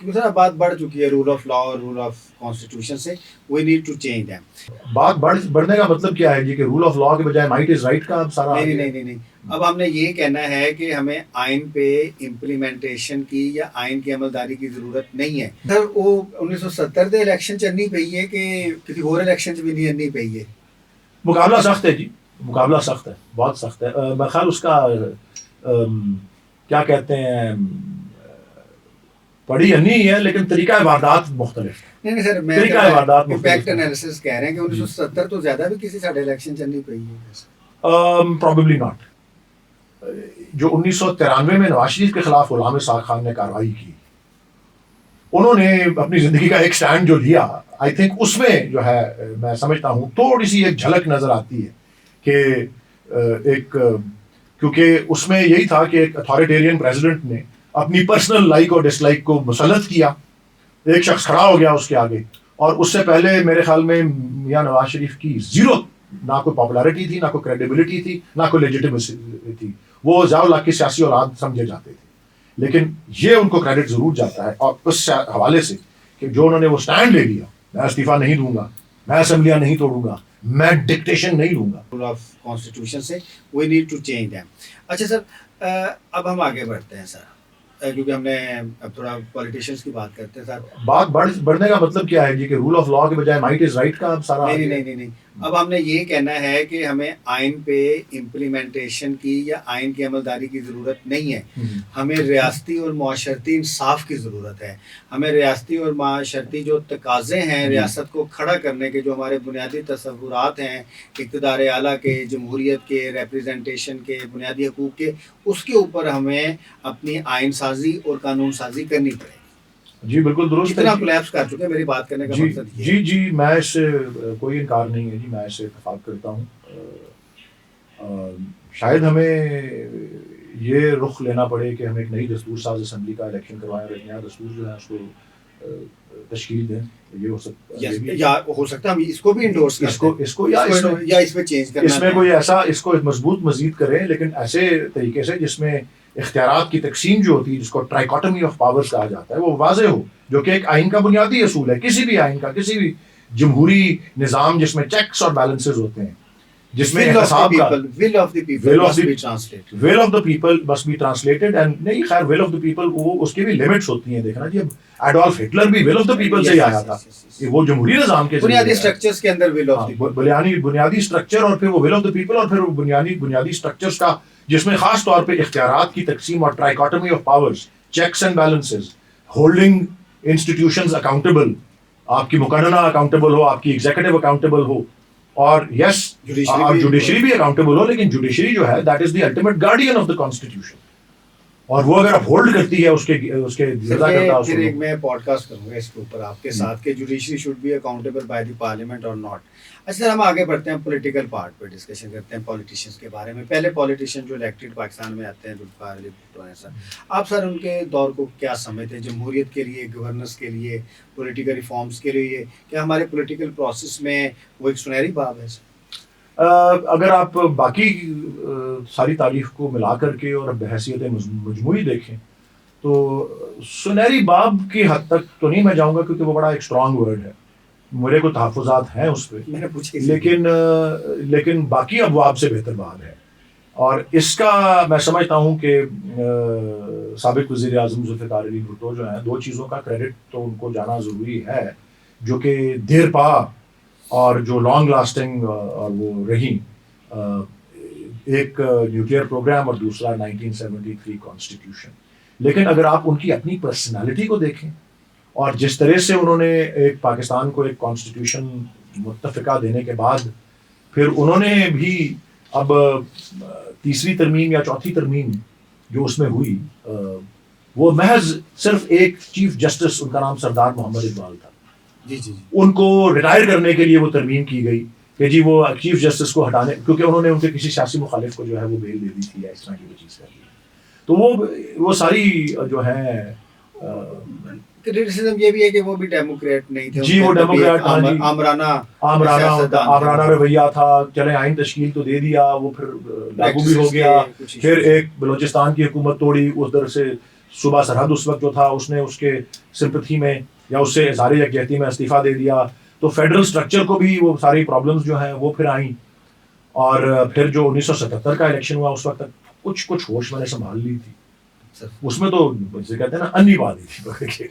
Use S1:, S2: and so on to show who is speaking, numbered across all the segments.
S1: کیونکہ سر بات بڑھ چکی ہے رول آف لا اور رول آف کانسٹیٹیوشن سے. We need to change them.
S2: بات بڑھنے کا مطلب کیا ہے جی کہ رول آف لا کے بجائے مائٹ از رائٹ کا اب سارا
S1: نہیں. اب ہم نے یہ کہنا ہے کہ ہمیں آئین پہ امپلیمنٹیشن کی یا آئین کی عملداری کی ضرورت نہیں ہے. سر وہ 1970 دے الیکشن چنی پئی ہے کہ کسی اور الیکشن بھی نہیں چنی پئی ہے.
S2: مقابلہ سخت ہے جی, مقابلہ سخت ہے, بہت سخت ہے. بخیر اس کا کیا کہتے ہیں پڑھی نہیں ہے لیکن طریقہ واردات مختلف ہے.
S1: نہیں سر میں
S2: طریقہ واردات
S1: امپیکٹ انالیسس کہہ رہے ہیں کہ 1970 تو زیادہ بھی کسی ساڈے الیکشن چنی پئی ہے.
S2: Probably not. جو 1993 میں نواز شریف کے خلاف غلام اسحاق خان نے کارروائی کی, انہوں نے اپنی زندگی کا ایک سٹینڈ جو لیا, آئی تھنک اس میں جو ہے میں سمجھتا ہوں تھوڑی سی ایک جھلک نظر آتی ہے کہ ایک کیونکہ اس میں یہی تھا کہ ایک اتھارٹیرین پریزیڈنٹ نے اپنی پرسنل لائک اور ڈس لائک کو مسلط کیا, ایک شخص کھڑا ہو گیا اس کے آگے, اور اس سے پہلے میرے خیال میں میاں نواز شریف کی زیرو, نہ کوئی پاپولیرٹی تھی, نہ کوئی کریڈیبلٹی تھی, نہ کوئی لیجیٹیمیسی تھی. وہ ضیاء الحق کی سیاسی اولاد سمجھے جاتے تھے. لیکن یہ ان کو کریڈٹ ضرور جاتا ہے, اور اس حوالے سے کہ جو انہوں نے وہ سٹینڈ لے لیا, میں استعفیٰ نہیں دوں گا, میں اسمبلیاں نہیں توڑوں گا, میں ڈکٹیشن نہیں لوں گا.
S1: رول آف کانسٹیٹیوشن سے we need to change them. اچھا سر اب ہم آگے بڑھتے ہیں سر, کیونکہ ہم نے اب تھوڑا پولیٹیشینس کی بات کرتے ہیں سر.
S2: بات بڑھنے کا مطلب کیا ہے جی کہ رول آف لا کے بجائے مائٹ از رائٹ کا اب سارا
S1: نہیں. اب ہم نے یہ کہنا ہے کہ ہمیں آئین پہ امپلیمنٹیشن کی یا آئین کی عملداری کی ضرورت نہیں ہے. ہمیں ریاستی اور معاشرتی انصاف کی ضرورت ہے. ہمیں ریاستی اور معاشرتی جو تقاضے ہیں ریاست کو کھڑا کرنے کے, جو ہمارے بنیادی تصورات ہیں اقتدار اعلیٰ کے, جمہوریت کے, ریپریزنٹیشن کے, بنیادی حقوق کے, اس کے اوپر ہمیں اپنی آئین سازی اور قانون سازی کرنی پڑے گی.
S2: جی بالکل درست.
S1: اتنا کولیپس کر چکے, میری بات کرنے کا مقصد یہ.
S2: جی میں اس سے کوئی انکار نہیں ہے جی, میں اس سے اتفاق کرتا ہوں. شاید ہمیں یہ رخ لینا پڑے کہ ہم ایک نئی دستور ساز اسمبلی کا الیکشن کروائیں اور ایک نیا دستور جو ہے اس کو تشکیل دیں. یہ ہو سکتا ہے,
S1: یا ہو سکتا ہے ہم اس کو بھی انڈورس کریں,
S2: اس کو یا
S1: اس میں چینج کرنا,
S2: اس میں کوئی ایسا اس کو مضبوط مزید کریں, لیکن ایسے طریقے سے جس میں اختیارات کی تقسیم جو ہوتی ہے, جس کو ٹرائیکاٹمی آف پاورز کہا جاتا ہے, وہ واضح ہو, جو کہ ایک آئین کا بنیادی اصول ہے, کسی بھی آئین کا, کسی بھی جمہوری نظام جس میں چیکس اور بیلنسز ہوتے ہیں, جس میں احتساب کا
S1: will of the people must be translated.
S2: will of the people must be translated. and نہیں خیر will of the people وہ اس کی بھی لمٹس ہوتی ہیں. دیکھنا جی, اب ایڈولف ہٹلر بھی will of the people سے ہی آیا تھا, وہ جمہوری نظام کے
S1: بنیادی سٹرکچرز کے اندر will of the people,
S2: بنیادی سٹرکچر, اور پھر وہ will of the people, اور پھر بنیادی سٹرکچرز کا جس میں خاص طور پہ اختیارات کی تقسیم اور trichotomy of powers, checks and balances, holding institutions accountable, آپ کی مقننہ اکاؤنٹیبل ہو, آپ کی ایگزیکٹو اکاؤنٹیبل ہو, اور یس جوڈیشری بھی اکاؤنٹیبل ہو, لیکن جوڈیشری جو ہے that is the ultimate guardian of the constitution, اور وہ اگر اپہولڈ کرتی ہے اس کے
S1: پھر ایک میں پوڈ کاسٹ کروں گا اس کے اوپر آپ کے ساتھ کہ judiciary should be accountable by the parliament اور ناٹ. اچھا سر ہم آگے بڑھتے ہیں, پولیٹیکل پارٹ پہ ڈسکشن کرتے ہیں پولیٹیشینس کے بارے میں. پہلے پولیٹیشین جو الیکٹڈ پاکستان میں آتے ہیں ذوالفقار علی بھٹو ہیں سر, آپ سر ان کے دور کو کیا سمجھتے ہیں, جمہوریت کے لیے, گورننس کے لیے, پولیٹیکل ریفارمس کے لیے, کیا ہمارے پولیٹیکل پروسیس میں وہ ایک سنہری باب ہے سر؟
S2: اگر آپ باقی ساری تاریخ کو ملا کر کے اور بحیثیت مجموعی دیکھیں تو سنہری باب کی حد تک تو نہیں میں جاؤں گا, کیونکہ وہ بڑا ایک اسٹرانگ ورڈ ہے, میرے کو تحفظات ہیں اس پہ, لیکن باقی ابواب سے بہتر باب ہے. اور اس کا میں سمجھتا ہوں کہ سابق وزیر اعظم ذوالفقار علی بھٹو جو ہیں, دو چیزوں کا کریڈٹ تو ان کو جانا ضروری ہے جو کہ دیر پا اور جو لانگ لاسٹنگ اور وہ رہیں, ایک نیوکلیئر پروگرام اور دوسرا 1973 کانسٹیٹیوشن. لیکن اگر آپ ان کی اپنی پرسنالٹی کو دیکھیں اور جس طرح سے انہوں نے ایک پاکستان کو ایک کانسٹیٹیوشن متفقہ دینے کے بعد پھر انہوں نے بھی اب تیسری ترمیم یا چوتھی ترمیم جو اس میں ہوئی, وہ محض صرف ایک چیف جسٹس, ان کا نام سردار محمد اقبال تھا, ان کو ریٹائر کرنے کے لیے وہ ترمیم کی گئی کہ جی وہ چیف جسٹس کو ہٹانے, کیونکہ انہوں نے ان کے کسی سیاسی مخالف کو جو ہے وہ بیل دے دی تھی یا اس طرح کی وہ چیز کر دی. تو وہ ساری جو ہے
S1: کرٹیسزم یہ بھی ہے کہ وہ بھی ڈیموکریٹ نہیں تھے.
S2: جی وہ ڈیموکریٹ آمرانہ رویہ تھا, چلے آئین تشکیل تو دے دیا, وہ پھر لاگو بھی ہو گیا, پھر ایک بلوچستان کی حکومت توڑی, ادھر سے صوبہ سرحد اس وقت جو تھا اس نے اس کے سمپتھی میں یا اس سے اظہار یکجہتی میں استعفیٰ دے دیا. تو فیڈرل سٹرکچر کو بھی وہ ساری پرابلمس جو ہیں وہ پھر آئیں. اور پھر جو 1977 کا الیکشن ہوا اس وقت تک کچھ ہوش میں نے سنبھال لی تھی. اس میں تو جسے کہتے ہیں نا انی بات تھی.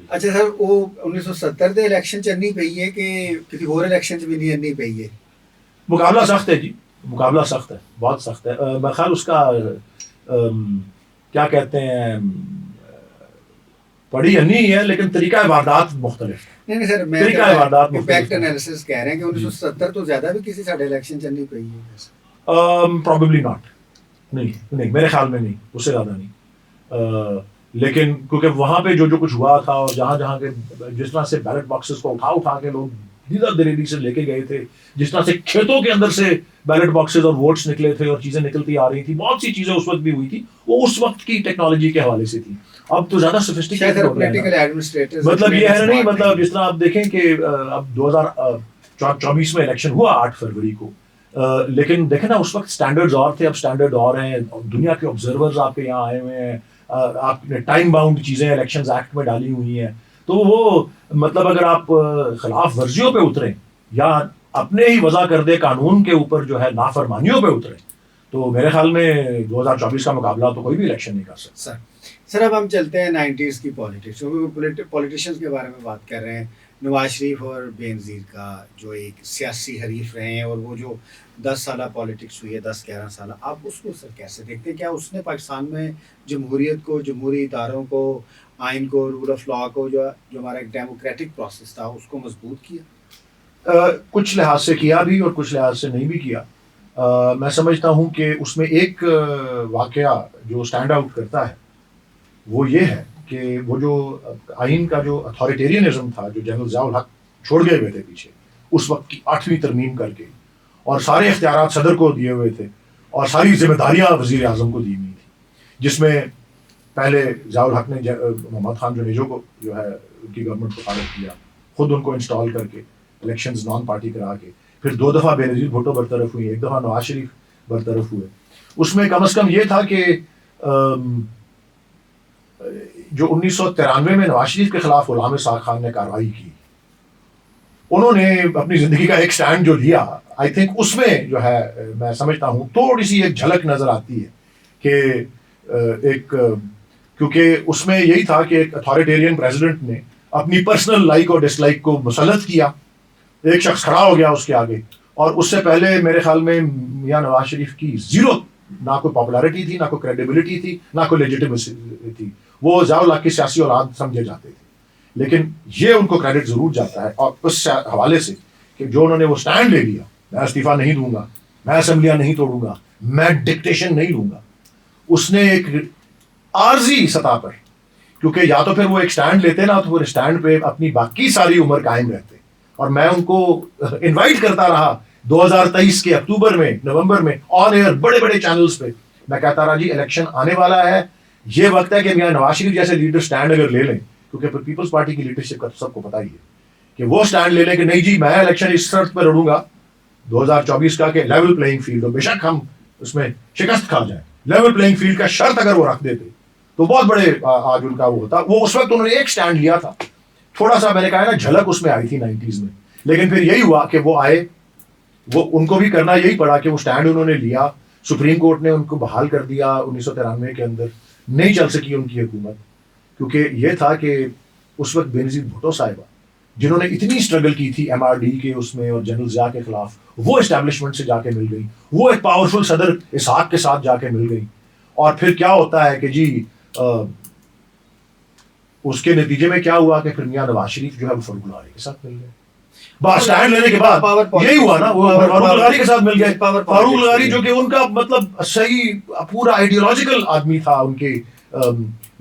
S1: اچھا سر, وہ 1970 دے الیکشن چ انی پئی ہے کہ کسی اور الیکشن چ بھی نہیں انی پئی ہے؟
S2: مقابلہ سخت ہے جی, مقابلہ سخت ہے, بہت سخت ہے. بخیر اس کا کیا کہتے ہیں پڑھی انی ہے لیکن طریقہ واردات مختلف ہے.
S1: نہیں سر, میں
S2: طریقہ واردات
S1: امپیکٹ انالیسس کہہ رہے ہیں کہ 1970 تو زیادہ بھی کسی ساڈے الیکشن چ انی پئی ہے.
S2: پروبیبلی ناٹ, نہیں میرے خیال میں نہیں, اس سے زیادہ نہیں. لیکن کیونکہ وہاں پہ جو کچھ ہوا تھا اور جہاں کے جس طرح سے بیلٹ باکسز کو اٹھا کے لوگ دیدہ دریدی سے لے کے گئے تھے, جس طرح سے کھیتوں کے اندر سے بیلٹ باکسز اور ووٹس نکلے تھے اور چیزیں نکلتی آ رہی تھی, بہت سی چیزیں اس وقت بھی ہوئی تھی, وہ اس وقت کی ٹیکنالوجی کے حوالے سے تھی. اب تو زیادہ سوفسٹیکیٹڈ ہو گیا ہے. مطلب یہ ہے نہیں, مطلب جس طرح آپ دیکھیں کہ اب 2024 میں الیکشن ہوا 8 فروری کو, لیکن دیکھیں نا اس وقت سٹینڈرڈز اور تھے, اب سٹینڈرڈ اور ہیں. دنیا کے آبزرورز آپ کے یہاں آئے ہوئے ہیں, آپ نے ٹائم باؤنڈ چیزیں الیکشنز ایکٹ میں ڈالی ہوئی ہیں. تو وہ مطلب اگر آپ خلاف ورزیوں پہ اتریں یا اپنے ہی وضع کردے قانون کے اوپر جو ہے نافرمانیوں پہ اتریں تو میرے خیال میں 2024 کا مقابلہ تو کوئی بھی الیکشن نہیں کر سکتا.
S1: سر اب ہم چلتے ہیں 90s کی پالیٹکس, پولیٹیشینس کے بارے میں بات کر رہے ہیں. نواز شریف اور بے نظیر کا جو ایک سیاسی حریف رہے ہیں اور وہ جو 10 سالہ پالیٹکس ہوئی ہے, 10-11 سالہ, آپ اس کو سر کیسے دیکھتے ہیں؟ کیا اس نے پاکستان میں جمہوریت کو, جمہوری اداروں کو, آئین کو, رول آف لا کو, جو ہمارا ایک ڈیموکریٹک پروسیس تھا اس کو مضبوط کیا؟
S2: کچھ لحاظ سے کیا بھی اور کچھ لحاظ سے نہیں بھی کیا. میں سمجھتا ہوں کہ اس میں ایک واقعہ جو اسٹینڈ آؤٹ کرتا ہے وہ یہ ہے کہ وہ جو آئین کا جو اتھارٹیرینزم تھا جو جنرل ضیاء الحق چھوڑ گئے ہوئے تھے پیچھے اس وقت کی 8ویں ترمیم کر کے, اور سارے اختیارات صدر کو دیے ہوئے تھے اور ساری ذمہ داریاں وزیر اعظم کو دی ہوئی تھی, جس میں پہلے ضیاء الحق نے محمد خان جنیجو کو جو ہے ان کی گورنمنٹ کو فارغ کیا, خود ان کو انسٹال کر کے الیکشنز نان پارٹی کرا کے, پھر 2 دفعہ بے نظیر بھٹو برطرف ہوئی, 1 دفعہ نواز شریف برطرف ہوئے. اس میں کم از کم یہ تھا کہ جو 1993 میں نواز شریف کے خلاف غلام اسحاق خان نے کارروائی کی, انہوں نے اپنی زندگی کا ایک سٹینڈ جو لیا, آئی تھنک اس میں جو ہے میں سمجھتا ہوں تھوڑی سی ایک جھلک نظر آتی ہے کہ ایک, کیونکہ اس میں یہی تھا کہ ایک اتھارٹیرین پریزیڈنٹ نے اپنی پرسنل لائک اور ڈس لائک کو مسلط کیا, ایک شخص کھڑا ہو گیا اس کے آگے, اور اس سے پہلے میرے خیال میں میاں نواز شریف کی زیرو, نہ کوئی پاپولیرٹی تھی, نہ کوئی کریڈیبلٹی تھی, نہ کوئی لیجیٹیمیسی تھی. وہ ضیاء الحق کی سیاسی اولاد سمجھے جاتے تھے, لیکن یہ ان کو کریڈٹ ضرور جاتا ہے. اور اس حوالے سے کہ جو انہوں نے وہ سٹینڈ لے لیا, میں استعفیٰ نہیں دوں گا, میں اسمبلیاں نہیں توڑوں گا, میں ڈکٹیشن نہیں لوں گا, اس نے ایک عارضی سطح پر, کیونکہ یا تو پھر وہ ایک سٹینڈ لیتے نا تو پھر سٹینڈ پہ اپنی باقی ساری عمر قائم رہتے. اور میں ان کو انوائٹ کرتا رہا 2023 کے اکتوبر میں, نومبر میں آن ایئر بڑے بڑے چینلز پہ, میں کہتا رہا جی الیکشن آنے والا ہے, یہ وقت ہے کہ میاں نواز شریف جیسے لیڈر سٹینڈ اگر لے لیں, کیونکہ پھر پیپلز پارٹی کی لیڈرشپ کا سب کو پتہ ہی ہے کہ وہ سٹینڈ لے لیں کہ نہیں جی میں الیکشن اس شرط پہ لڑوں گا 2024 کا کہ لیول پلینگ فیلڈ ہو, بے شک ہم اس میں شکست کھا جائیں, لیول پلینگ فیلڈ کا شرط اگر وہ رکھ دیتے تو بہت بڑے آج ان کا وہ ہوتا. وہ اس وقت انہوں نے ایک سٹینڈ لیا تھا, تھوڑا سا میں نے کہا نا جھلک اس میں آئی تھی 90s میں, لیکن پھر یہی ہوا کہ وہ آئے, وہ ان کو بھی کرنا یہی پڑا کہ وہ سٹینڈ انہوں نے لیا. سپریم کورٹ نے ان کو بحال کر دیا 1993 کے اندر, نہیں چل سکی ان کی حکومت, کیونکہ یہ تھا کہ اس وقت بے نظیر بھٹو صاحبہ جنہوں نے اتنی اسٹرگل کی تھی ایم آر ڈی کے اس میں اور جنرل ضیاء کے خلاف, وہ اسٹیبلشمنٹ سے جا کے مل گئی, وہ ایک پاورفل صدر اسحاق کے ساتھ جا کے مل گئی. اور پھر کیا ہوتا ہے کہ جی اس کے نتیجے میں کیا ہوا کہ پھر میاں نواز شریف جو ہے وہ فاروق الغاری کے ساتھ مل گئے. بس سٹینڈ لینے کے بعد یہی ہوا نا, وہ فاروق الغاری کے ساتھ مل گئے. فاروق الغاری جو کہ ان کا مطلب صحیح پورا آئیڈیولوجیکل آدمی تھا ان کے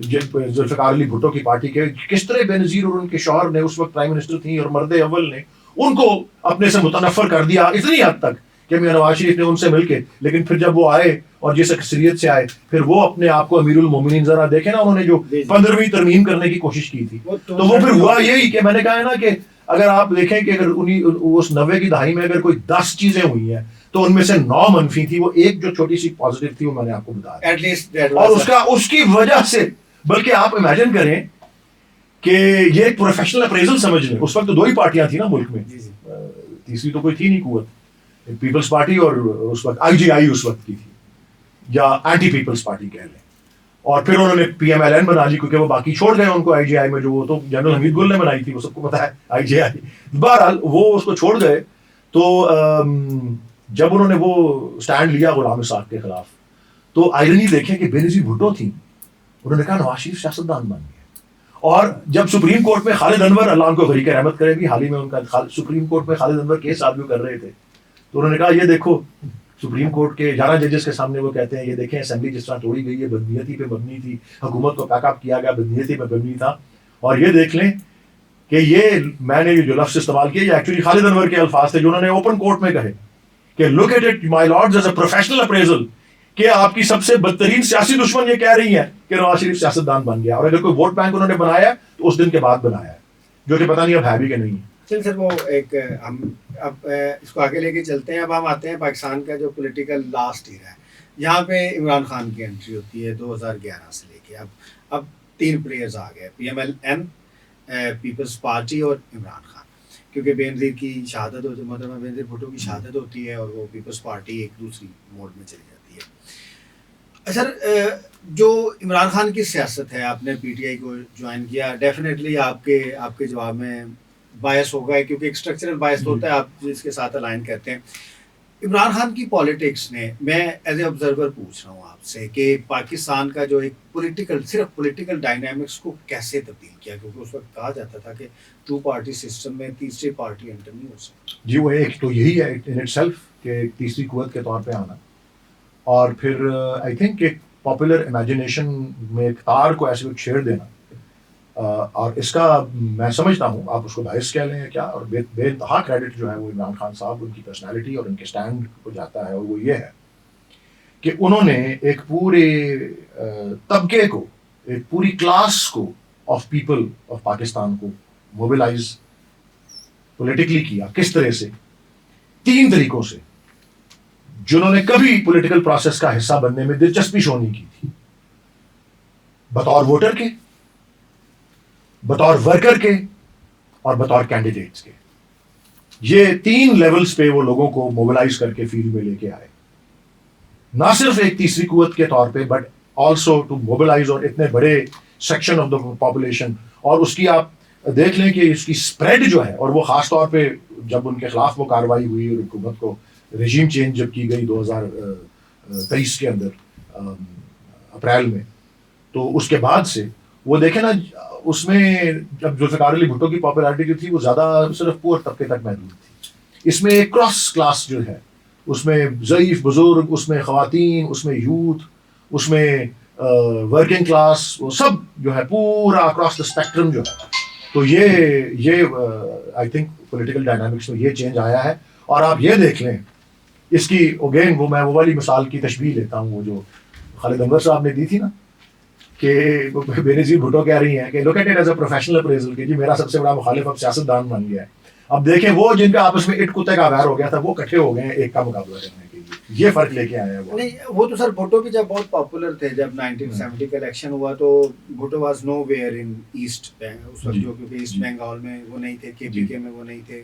S2: ذوالفقار علی بھٹو کی پارٹی کے. کس طرح بے نظیر اور ان کے شوہر نے اس وقت پرائم منسٹر تھیں اور مرد اول نے ان کو اپنے سے متنفر کر دیا اتنی حد تک کہ میاں نواز شریف نے ان سے مل کے, لیکن پھر جب وہ آئے اور جس اکثریت سے آئے پھر وہ اپنے آپ کو امیر المومنین, ذرا دیکھیں نا انہوں نے جو 15ویں ترمیم کرنے کی کوشش کی تھی, تو وہ پھر ہوا یہی کہ میں نے کہا ہے نا کہ اگر آپ دیکھیں کہ اگر اس 90 کی دہائی میں اگر کوئی 10 چیزیں ہوئی ہیں تو ان میں سے 9 منفی تھی, وہ ایک جو چھوٹی سی پازیٹیو تھی وہ میں نے آپ کو بتایا, اور اس کی وجہ سے بلکہ آپ امیجن کریں کہ یہ ایک پروفیشنل اپریزل سمجھ لیں. اس وقت تو 2 ہی پارٹیاں تھیں نا ملک میں, تیسری تو کوئی تھی نہیں قوت, پیپلز پارٹی اور اس وقت IGI اس وقت کی تھی, یا اینٹی پیپلز پارٹی کہہ لیں. اور پھر انہوں نے PMLN بنا لی کیونکہ وہ باقی چھوڑ گئے ان کو IGI میں, جو وہ تو جنرل حمید گل نے بنائی تھی, وہ سب کو پتا ہے IGI. بہرحال وہ اس کو چھوڑ گئے. تو جب انہوں نے وہ سٹینڈ لیا غلام اسحاق کے خلاف, تو آئرنی دیکھیں کہ بینظیر بھٹو تھیں, انہوں نے کہا نواز شریف سیاستدان بن گیا. اور جب سپریم کورٹ میں خالد انور, اللہ ان کو غریق رحمت کرے, بھی حال ہی میں ان کا سپریم کورٹ میں خالد انور کیس آرگیو کر رہے تھے, تو انہوں نے کہا یہ دیکھو سپریم کورٹ کے 11 ججز کے سامنے وہ کہتے ہیں یہ دیکھیں اسمبلی جس طرح توڑی گئی ہے بدنیتی پہ مبنی تھی, حکومت کو پیک اپ کیا گیا بدنیتی پہ مبنی تھا. اور یہ دیکھ لیں کہ یہ میں نے جو لفظ استعمال کیا یہ ایکچولی خالد انور کے الفاظ تھے جو انہوں نے اوپن کورٹ میں کہے کہ look at it my lords as a professional appraisal, کہ آپ کی سب سے بدترین سیاسی دشمن یہ کہہ رہی ہے کہ نواز شریف سیاستدان بن گیا, اور اگر کوئی ووٹ بینک انہوں نے بنایا تو اس دن کے بعد بنایا ہے, جو کہ پتہ نہیں اب ہے بھی کہ نہیں.
S1: چل سر وہ ایک ہم اب اس کو آگے لے کے چلتے ہیں. اب ہم آتے ہیں پاکستان کا جو پولیٹیکل لاسٹ ایرا ہے, یہاں پہ عمران خان کی انٹری ہوتی ہے 2011 سے لے کے اب 3 پلیئرز آ گئے, PMLN, پیپلز پارٹی اور عمران خان, کیونکہ بینظیر کی شہادت ہوتی ہے, محترمہ بینظیر بھٹو کی شہادت ہوتی ہے, اور وہ پیپلز پارٹی ایک دوسری موڈ میں چلی جاتی ہے. سر جو عمران خان کی سیاست ہے, آپ نے PTI کو جوائن کیا, ڈیفینیٹلی آپ کے جواب میں بائس ہوگا, کیونکہ ایک اسٹرکچرل بائس ہوتا ہے آپ جس کے ساتھ الائن کرتے ہیں. عمران خان کی پالیٹکس نے, میں ایز اے آبزرور پوچھ رہا ہوں آپ سے, کہ پاکستان کا جو ایک صرف پولیٹیکل ڈائنامکس کو کیسے تبدیل کیا, کیونکہ اس وقت کہا جاتا تھا کہ 2 پارٹی سسٹم میں تیسری پارٹی انٹر نہیں ہو سکتی.
S2: جی وہ ایک تو یہی ہے ان اٹ سیلف کہ ایک تیسری قوت کے طور پہ آنا, اور پھر آئی تھنک ایک پاپولر امیجنیشن میں ایک تار کو ایسے چھیڑ دینا, اور اس کا میں سمجھتا ہوں آپ اس کو باعث کہہ لیں کیا, اور بے انتہا کریڈٹ جو ہے وہ عمران خان صاحب, ان کی پرسنالٹی اور ان کے سٹینڈ کو جاتا ہے, اور وہ یہ ہے کہ انہوں نے ایک پورے طبقے کو, ایک پوری کلاس کو آف پیپل آف پاکستان کو موبلائز پولیٹیکلی کیا. کس طرح سے؟ 3 طریقوں سے, جنہوں نے کبھی پولیٹیکل پروسیس کا حصہ بننے میں دلچسپی شو نہیں کی تھی, بطور ووٹر کے, بطور ورکر کے, اور بطور کینڈیڈیٹس کے. یہ 3 لیولز پہ وہ لوگوں کو موبلائز کر کے فیلڈ میں لے کے آئے, نہ صرف ایک تیسری قوت کے طور پہ بٹ آلسو ٹو موبلائز, اور اتنے بڑے سیکشن آف دا پاپولیشن. اور اس کی آپ دیکھ لیں کہ اس کی اسپریڈ جو ہے, اور وہ خاص طور پہ جب ان کے خلاف وہ کارروائی ہوئی اور حکومت کو رجیم چینج جب کی گئی 2023 کے اندر اپریل میں, تو اس کے بعد سے وہ دیکھیں نا, اس میں جب ذوالفقار علی بھٹو کی پاپولیرٹی جو تھی وہ زیادہ صرف پور طبقے تک محدود تھی. اس میں ایک کراس کلاس جو ہے, اس میں ضعیف بزرگ, اس میں خواتین, اس میں یوتھ, اس میں ورکنگ کلاس, وہ سب جو ہے پورا اکراس دا اسپیکٹرم جو ہے. تو یہ آئی تھنک پولیٹیکل ڈائنامکس میں یہ چینج آیا ہے. اور آپ یہ دیکھ لیں اس کی اگین میں وہ والی مثال کی تشبیہ لیتا ہوں, وہ جو خالد انور صاحب نے دی تھی نا, کہ بینظیر بھٹو کہہ رہی ہیں کہ look at it as a professional appraisal, کہ جی میرا سب سے بڑا مخالف اب سیاستدان بن گیا ہے. اب دیکھیں وہ جن کا آپس میں اٹ کتے کا ویر ہو گیا تھا, وہ اکٹھے ہو گئے ہیں ایک کا مقابلہ کرنے کے لیے. یہ فرق لے کے آئے ہیں وہ.
S1: نہیں وہ تو سر بھٹو بھی جب بہت پاپولر تھے, جب 1970 کا الیکشن ہوا تو Bhutto was nowhere in East Bengal اس وقت, جو کیونکہ ایسٹ بنگال میں وہ نہیں تھے, KPK میں وہ نہیں تھے,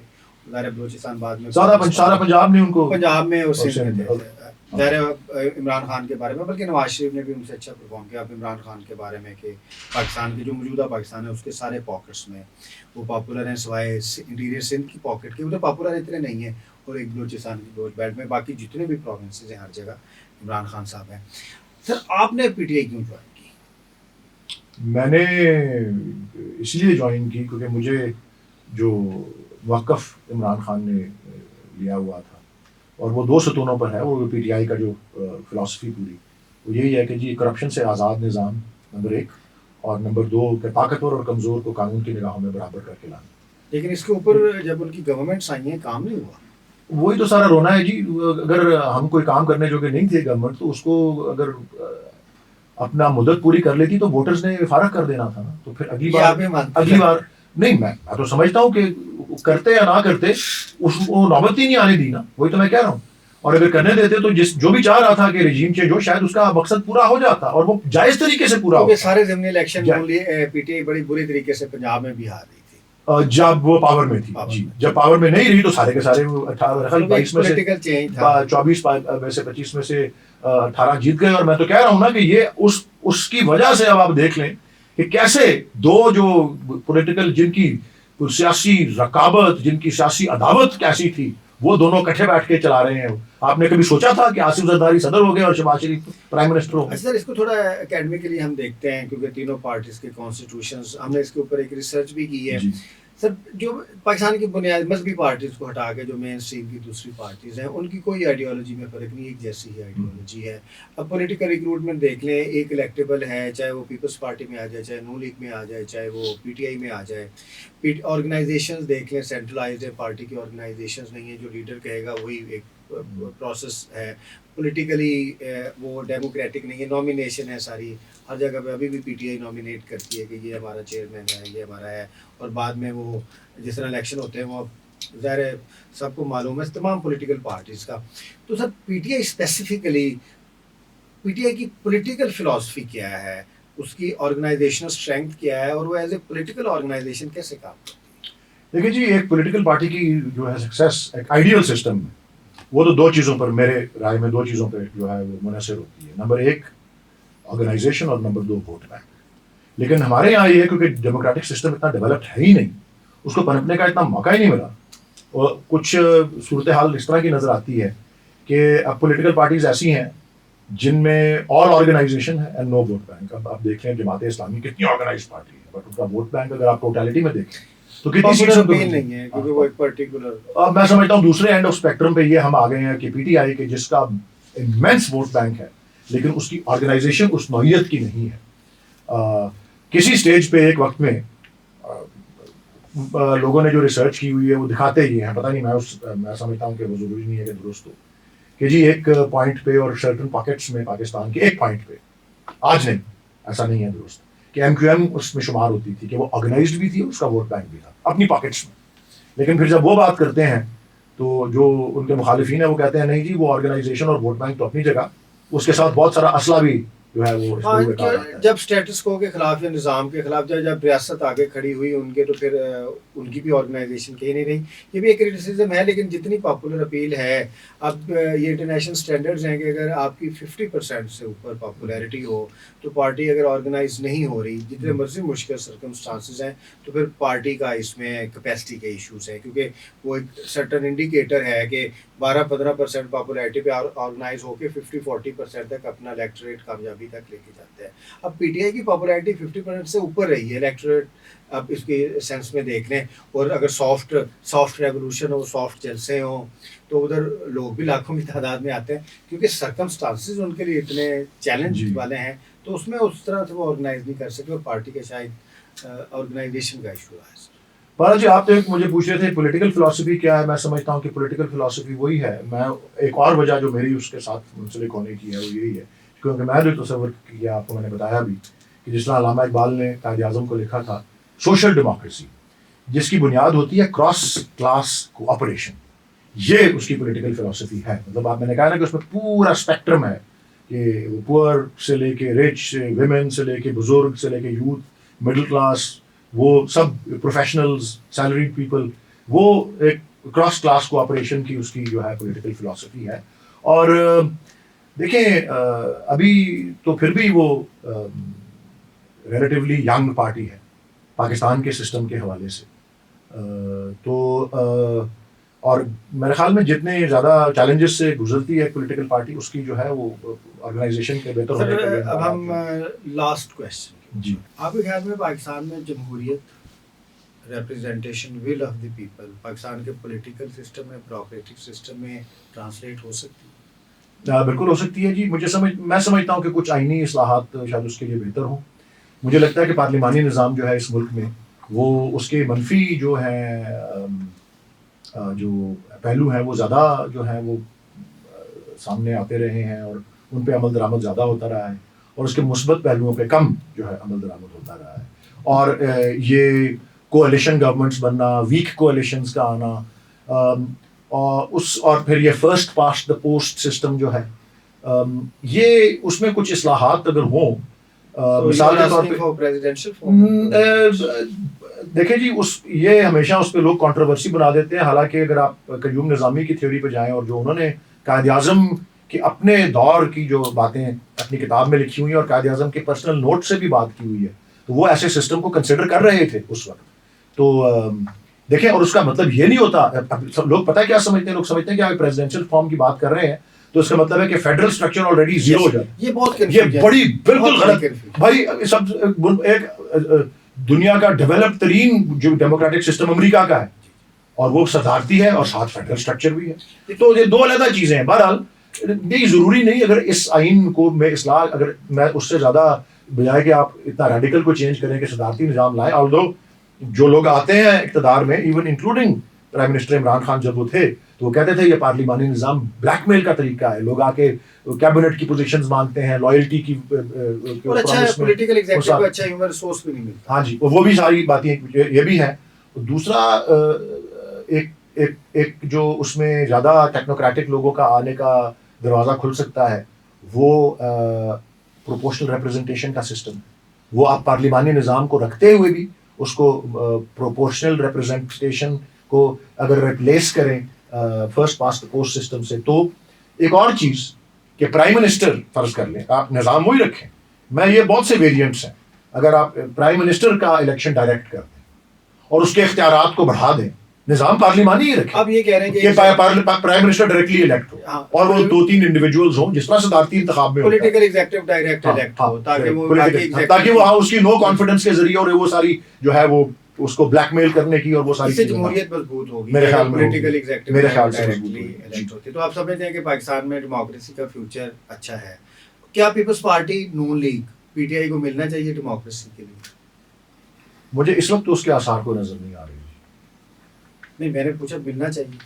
S1: ظاہر بلوچستان بعد میں,
S2: سارا پنجاب نے ان کو,
S1: پنجاب میں اس سے تھے. ظاہر عمران خان کے بارے میں, بلکہ نواز شریف نے بھی ان سے اچھا پرفارم کیا. اب عمران خان کے بارے میں کہ پاکستان کے جو موجودہ پاکستان ہے اس کے سارے پاکٹس میں وہ پاپولر ہیں, سوائے انٹیریئر سندھ کی پاکٹ کے, ادھر پاپولر اتنے نہیں ہیں, اور ایک بلوچستان کی بلوچ بیلٹ میں, باقی جتنے بھی پروونسز ہیں ہر جگہ عمران خان صاحب ہیں. سر آپ نے PTI کیوں جوائن کی؟
S2: میں نے اس لیے جوائن کی کیونکہ مجھے جو وقف عمران خان نے لیا ہوا تھا, اور وہ 2 ستونوں پر ہے, وہ PTI کا جو فلاسفی پوری وہ یہی ہے کہ جی کرپشن سے آزاد نظام نمبر 1, اور نمبر 2 کہ طاقتور اور کمزور کو قانون کی نگاہوں میں برابر کر کے لانا.
S1: لیکن اس کے اوپر جب ان کی گورنمنٹس آئی ہیں کام نہیں ہوا.
S2: وہی تو سارا رونا ہے جی. اگر ہم کوئی کام کرنے جو کہ نہیں تھے گورنمنٹ, تو اس کو اگر اپنا مدت پوری کر لیتی تو ووٹرز نے فارغ کر دینا تھا نا. تو پھر اگلی بار نہیں, میں تو سمجھتا ہوں کہ کرتے یا نہ کرتے اس کو نوبت ہی نہیں آنے دی نا. وہی تو میں کہہ رہا ہوں. اور اگر کرنے دیتے تو جو بھی چاہ رہا تھا کہ رجیم چینج ہو شاید اس کا مقصد پورا ہو جاتا اور وہ جائز طریقے سے پورا ہو.
S1: سارے ضمنی الیکشن پی ٹی آئی بڑی بری طریقے سے پنجاب میں بھی ہار رہی تھی
S2: جب وہ پاور میں تھی. جی جب پاور میں نہیں رہی تو سارے کے سارے 22 میں سے 24 میں سے 25 میں سے 18 جیت گئے. اور میں تو کہہ رہا ہوں نا کہ یہ اس کی وجہ سے اب آپ دیکھ لیں کہ کیسے دو جو پولیٹیکل جن کی سیاسی رقابت جن کی سیاسی عداوت کیسی تھی وہ دونوں اکٹھے بیٹھ کے چلا رہے ہیں. آپ نے کبھی سوچا تھا کہ آصف زرداری صدر ہو گئے اور شہباز شریف پرائم منسٹر ہو گئے؟
S1: سر اس کو تھوڑا اکیڈمیکلی ہم دیکھتے ہیں کیونکہ تینوں پارٹیز کے کانسٹیٹیوشنز ہم نے اس کے اوپر ایک ریسرچ بھی کی ہے. سر جو پاکستان کی بنیاد مذہبی پارٹیز کو ہٹا کے جو مین اسٹریم کی دوسری پارٹیز ہیں ان کی کوئی آئیڈیالوجی میں فرق نہیں, ایک جیسی ہی آئیڈیالوجی ہے. اب پولیٹیکل ریکروٹمنٹ دیکھ لیں, ایک الیکٹیبل ہے چاہے وہ پیپلز پارٹی میں آ جائے, چاہے نون لیگ میں آ جائے, چاہے وہ پی ٹی آئی میں آ جائے. آرگنائزیشنز دیکھ لیں سینٹرلائزڈ ہے, پارٹی کی آرگنائزیشنز نہیں ہیں, جو لیڈر کہے گا وہی ایک پروسیس ہے. پولیٹیکلی وہ ڈیموکریٹک نہیں ہے, نامینیشن ہے ساری ہر جگہ پہ. ابھی بھی پی ٹی آئی نامینیٹ کرتی ہے کہ یہ ہمارا چیئرمین ہے, یہ ہمارا ہے, اور بعد میں وہ جس طرح الیکشن ہوتے ہیں وہ ظاہر ہے سب کو معلوم ہے تمام پولیٹیکل پارٹیز کا. تو sir P T I specifically P T I کی پولیٹیکل فلاسفی کیا ہے, اس کی آرگنائزیشنل اسٹرینتھ کیا ہے, اور وہ ایز اے پولیٹیکل آرگنائزیشن کیسے کام کرتی ہے؟
S2: دیکھیں جی, ایک پولیٹیکل پارٹی کی جو ہے سکسیس ایک آئیڈیل سسٹم میں وہ تو دو چیزوں پر میرے رائے میں دو چیزوں پہ جو ہے وہ منحصر ہوتی ہے. نمبر ایک آرگنائزیشن اور نمبر دو ووٹ بینک. لیکن ہمارے یہاں یہ ہے کیونکہ ڈیموکریٹک سسٹم اتنا ڈیولپڈ ہے ہی نہیں, اس کو پنپنے کا اتنا موقع ہی نہیں ملا. اور کچھ صورتحال اس طرح کی نظر آتی ہے کہ اب پولیٹیکل پارٹیز ایسی ہیں جن میں آل آرگنائزیشن ہے اینڈ نو ووٹ بینک. اب آپ دیکھیں جماعت اسلامی کتنی آرگنائز پارٹی ہے بٹ ان کا ووٹ بینک اگر آپ ٹوٹیلٹی میں دیکھیں تو کتنی سیٹوں پہ
S1: نہیں ہے, کیونکہ وہ ایک پرٹیکولر.
S2: میں سمجھتا ہوں دوسرے اینڈ آف اسپیکٹرم پہ یہ ہم آ گئے ہیں کہ پی ٹی آئی کے جس کا امینس ووٹ بینک ہے لیکن اس کی آرگنائزیشن اس نوعیت کی نہیں ہے. کسی سٹیج پہ ایک وقت میں لوگوں نے جو ریسرچ کی ہوئی ہے وہ دکھاتے ہی ہیں, پتہ نہیں میں سمجھتا ہوں کہ وہ ضروری نہیں ہے کہ درست ہو, کہ جی ایک پوائنٹ پہ اور سرٹن پاکٹس میں پاکستان کے ایک پوائنٹ پہ, آج نہیں ایسا نہیں ہے درست, کہ ایم کیو ایم اس میں شمار ہوتی تھی کہ وہ آرگنائزڈ بھی تھی اور اس کا ووٹ بینک بھی تھا اپنی پاکٹس میں. لیکن پھر جب وہ بات کرتے ہیں تو جو ان کے مخالفین ہیں وہ کہتے ہیں نہیں جی وہ آرگنائزیشن اور ووٹ بینک تو اپنی جگہ, اس کے ساتھ بہت سارا اسلحہ بھی جو ہے وہ
S1: جب اسٹیٹس کو کے خلاف یا نظام کے خلاف جب ریاست آگے کھڑی ہوئی ان کے, تو پھر ان کی بھی آرگنائزیشن کہیں نہیں رہی. یہ بھی ایک کرٹیسزم ہے, لیکن جتنی پاپولر اپیل ہے, اب یہ انٹرنیشنل اسٹینڈرڈز ہیں کہ اگر آپ کی 50% سے اوپر پاپولیرٹی ہو تو پارٹی اگر آرگنائز نہیں ہو رہی, جتنے مرضی مشکل سرکمسٹانسز ہیں, تو پھر پارٹی کا اس میں کیپیسٹی کے ایشوز ہیں, کیونکہ وہ ایک سرٹن انڈیکیٹر ہے کہ 12-15% پاپولیرٹی پہ آرگنائز ہو کے 50-40% تک اپنا الیکٹوریٹ کامیابی تک لے کے جاتے ہیں. اب پی ٹی آئی کی پاپولیرٹی 50% سے اوپر رہی ہے الیکٹوریٹ, اب اس کے سینس میں دیکھ لیں, اور اگر سافٹ ریولوشن ہو, سافٹ جلسے ہوں, تو ادھر لوگ بھی لاکھوں کی تعداد میں آتے ہیں, کیونکہ سرکمسٹانسز ان کے لیے اتنے چیلنج والے ہیں, تو اس میں اس طرح سے وہ آرگنائز نہیں کر سکے, اور پارٹی کے شاید آرگنائزیشن کا ایشو رہا ہے.
S2: پارا جی آپ ایک مجھے پوچھ رہے تھے پولیٹیکل فلاسفی کیا ہے. میں سمجھتا ہوں کہ پولیٹیکل فلاسفی وہی ہے. میں ایک اور وجہ جو میری اس کے ساتھ منسلک ہونے کی ہے وہ یہی ہے کیونکہ میں جو تصور کیا آپ کو میں نے بتایا بھی کہ جس طرح علامہ اقبال نے قائد اعظم کو لکھا تھا سوشل ڈیموکریسی جس کی بنیاد ہوتی ہے کراس کلاس کوآپریشن, یہ اس کی پولیٹیکل فلاسفی ہے. مطلب آپ میں نے کہا نا کہ اس میں پورا اسپیکٹرم ہے کہ پور سے لے کے رچ, ویمن سے لے کے بزرگ سے لے کے یوتھ, مڈل کلاس, وہ سب پروفیشنلز, سیلریڈ پیپل, وہ ایک کراس کلاس کوآپریشن کی اس کی جو ہے پولیٹیکل فلاسفی ہے. اور دیکھیں ابھی تو پھر بھی وہ ریلیٹیولی ینگ پارٹی ہے پاکستان کے سسٹم کے حوالے سے, تو اور میرے خیال میں جتنے زیادہ چیلنجز سے گزرتی ہے پولیٹیکل پارٹی اس کی جو ہے وہ آرگنائزیشن کے بہتر ہونے کے لیے.
S1: اب ہم لاسٹ کویسچن
S2: جی,
S1: آپ کے خیال میں پاکستان میں جمہوریت representation will of the people Pakistan کے پولیٹیکل سسٹم میں, بیوروکریٹک سسٹم میں ٹرانسلیٹ ہو سکتی ہے؟
S2: بالکل ہو سکتی ہے جی. میں سمجھتا ہوں کہ کچھ آئینی اصلاحات شاید اس کے لیے بہتر ہوں. مجھے لگتا ہے کہ پارلیمانی نظام جو ہے اس ملک میں وہ اس کے منفی جو ہیں جو پہلو ہیں وہ زیادہ جو ہیں وہ سامنے آتے رہے ہیں اور ان پہ عمل درآمد زیادہ ہوتا رہا ہے, اور اس کے مثبت پہلوؤں پہ کم جو ہے عمل درآمد ہوتا رہا ہے. اور یہ کولیشن گورنمنٹس بننا, ویک کولیشنز کا آنا, اور پھر یہ first past the post system جو ہے یہ اس میں کچھ اصلاحات اگر ہوں مثال کے طور پہ دیکھیں جی یہ ہمیشہ اس پہ لوگ کنٹروورسی بنا دیتے ہیں. حالانکہ اگر آپ قیوم نظامی کی تھیوری پہ جائیں اور جو انہوں نے قائد اعظم کے اپنے دور کی جو باتیں اپنی کتاب میں لکھی ہوئی ہیں اور قائد اعظم کے پرسنل نوٹ سے بھی بات کی ہوئی ہے تو وہ ایسے سسٹم کو کنسیڈر کر رہے تھے اس وقت. تو دیکھیں اور اس کا مطلب یہ نہیں ہوتا, لوگ پتہ کیا سمجھتے ہیں, لوگ سمجھتے ہیں کہ آپ پریزیڈینشیل فارم کی بات کر رہے ہیں تو اس کا مطلب ہے کہ فیڈرل اسٹرکچر آلریڈی زیرو ہو جائے. یہ بڑی بالکل غلط بھائی. سب ایک دنیا کا ڈیولپ ترین جو ڈیموکریٹک سسٹم امریکہ کا ہے اور وہ صدارتی ہے اور ساتھ فیڈرل اسٹرکچر بھی ہے, تو یہ دو علیحدہ چیزیں ہیں. بہرحال نہیں ضروری نہیں اگر اس آئین کو میں اصلاح اگر میں اس سے زیادہ بجائے کہ آپ اتنا ریڈیکل کو چینج کریں کہ صدارتی نظام لائیں, آلدو جو لوگ آتے ہیں اقتدار میں even including prime minister Imran Khan جب وہ تھے تو وہ کہتے تھے یہ پارلیمانی نظام بلیک میل کا طریقہ ہے, لوگ آ کے کیبنٹ کی پوزیشنز مانگتے ہیں, لائلٹی کی ہاں جی وہ بھی ساری باتیں یہ بھی ہیں. دوسرا ایک جو اس میں زیادہ ٹیکنوکریٹک لوگوں کا آنے کا دروازہ کھل سکتا ہے وہ پروپورشنل ریپرزنٹیشن کا سسٹم. وہ آپ پارلیمانی نظام کو رکھتے ہوئے بھی اس کو پروپورشنل ریپرزنٹیشن کو اگر ریپلیس کریں فرسٹ پاسٹ پوسٹ سسٹم سے تو ایک اور چیز کہ پرائم منسٹر فرض کر لیں آپ نظام وہی رکھیں, میں یہ بہت سے ویریئنٹس ہیں, اگر آپ پرائم منسٹر کا الیکشن ڈائریکٹ کر دیں اور اس کے اختیارات کو بڑھا دیں, نظام پارلیمانی ہی رکھیں.
S1: اب یہ کہہ رہے ہیں
S2: کہ پرائم منسٹر ڈائریکٹلی الیکٹ ہو اور وہ 2-3 انڈیویجولز ہوں جس طرح صدارتی انتخاب میں
S1: پولیٹیکل ایگزیکٹو ڈائریکٹ الیکٹ ہو
S2: تاکہ وہ اس کی نو کانفیڈنس کے ذریعے اور وہ ساری جو ہے وہ اس کو بلیک میل کرنے کی اور وہ ساری چیزیں
S1: جمہوریت مضبوط ہوگی
S2: میرے خیال میں
S1: پولیٹیکل ایگزیکٹو
S2: میرے خیال سے
S1: ڈائریکٹلی الیکٹ ہوتی. تو آپ سمجھتے ہیں کہ پاکستان میں ڈیموکریسی کا فیوچر اچھا ہے. کیا Peoples Party Noon League P T I کو ملنا چاہیے ڈیموکریسی کے لیے؟
S2: مجھے اس وقت اس کے آثار کو نظر نہیں آ رہی.
S1: نہیں میں نے پوچھا ملنا چاہیے.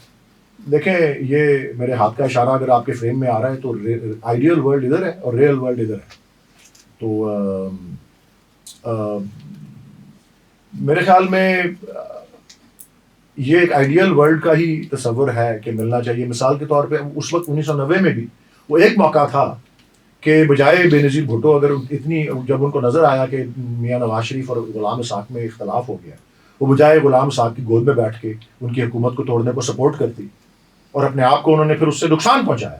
S2: دیکھیں یہ میرے ہاتھ کا اشارہ اگر آپ کے فریم میں آ رہا ہے تو آئیڈیل ورلڈ ادھر ہے اور ریئل ورلڈ ادھر ہے. تو میرے خیال میں یہ ایک آئیڈیل ورلڈ کا ہی تصور ہے کہ ملنا چاہیے. مثال کے طور پہ اس وقت 1990 میں بھی وہ ایک موقع تھا کہ بجائے بے نظیر بھٹو اگر اتنی جب ان کو نظر آیا کہ میاں نواز شریف اور غلام اسحاق میں اختلاف ہو گیا, وہ بجائے غلام اسحاق کی گود میں بیٹھ کے ان کی حکومت کو توڑنے کو سپورٹ کرتی اور اپنے آپ کو انہوں نے پھر اس سے نقصان پہنچایا.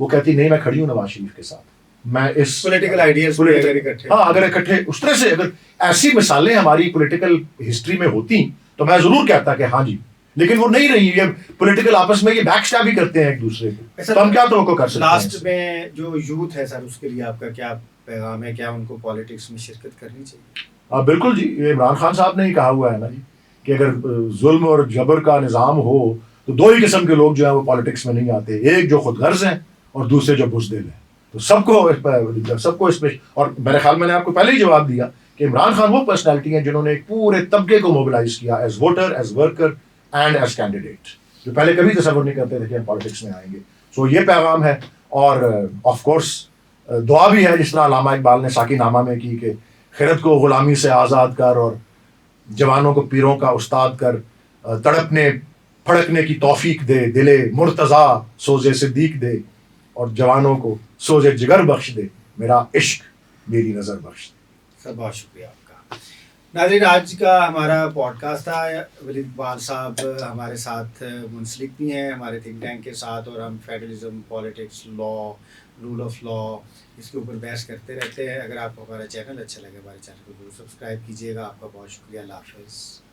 S2: وہ کہتی نہیں میں کھڑی ہوں نواز شریف کے ساتھ, میں اس
S1: پولیٹیکل آئیڈیاز
S2: اگر اکٹھے اس طرح سے اگر ایسی مثالیں ہماری پولیٹیکل ہسٹری میں ہوتی تو میں ضرور کہتا کہ ہاں جی, لیکن وہ نہیں رہی. یہ پولیٹیکل آپس میں یہ بیک اسٹیپ ہی کرتے ہیں ایک دوسرے کو, تو ہم کیا توقع کر سکتے ہیں.
S1: لاسٹ میں جو یوتھ ہے سر اس کے لیے آپ کا کیا پیغام ہے, کیا ان کو پالیٹکس میں شرکت کرنی چاہیے؟
S2: بالکل جی, یہ عمران خان صاحب نے ہی کہا ہوا ہے نا جی کہ اگر ظلم اور جبر کا نظام ہو تو دو ہی قسم کے لوگ جو ہیں وہ پالیٹکس میں نہیں آتے, ایک جو خود غرض ہیں اور دوسرے جو بزدل ہیں. تو سب کو اس میں, اور میرے خیال میں نے آپ کو پہلے ہی جواب دیا کہ عمران خان وہ پرسنالٹی ہیں جنہوں نے ایک پورے طبقے کو موبلائز کیا as voter, as worker and as candidate, جو پہلے کبھی تصور نہیں کرتے تھے کہ ہم پالیٹکس میں آئیں گے. سو یہ پیغام ہے. اور آف کورس دعا بھی ہے جس طرح علامہ اقبال نے ساقی نامہ میں کی کہ خرد کو غلامی سے آزاد کر اور جوانوں کو پیروں کا استاد کر, تڑپنے پھڑکنے کی توفیق دے, دلے مرتضیٰ سوزے صدیق دے اور جوانوں کو سوزے جگر بخش دے, میرا عشق میری نظر بخش دے.
S1: سر بہت شکریہ آپ کا. ناظرین آج کا ہمارا پوڈ کاسٹ تھا. ولید اقبال صاحب ہمارے ساتھ منسلک بھی ہیں ہمارے تھنک ٹینک کے ساتھ, اور ہم federalism, politics, law, rule of law اس کے اوپر بحث کرتے رہتے ہیں. اگر آپ کو ہمارا چینل اچھا لگے ہمارے چینل کو ضرور سبسکرائب کیجیے گا. آپ کا بہت شکریہ. اللہ حافظ.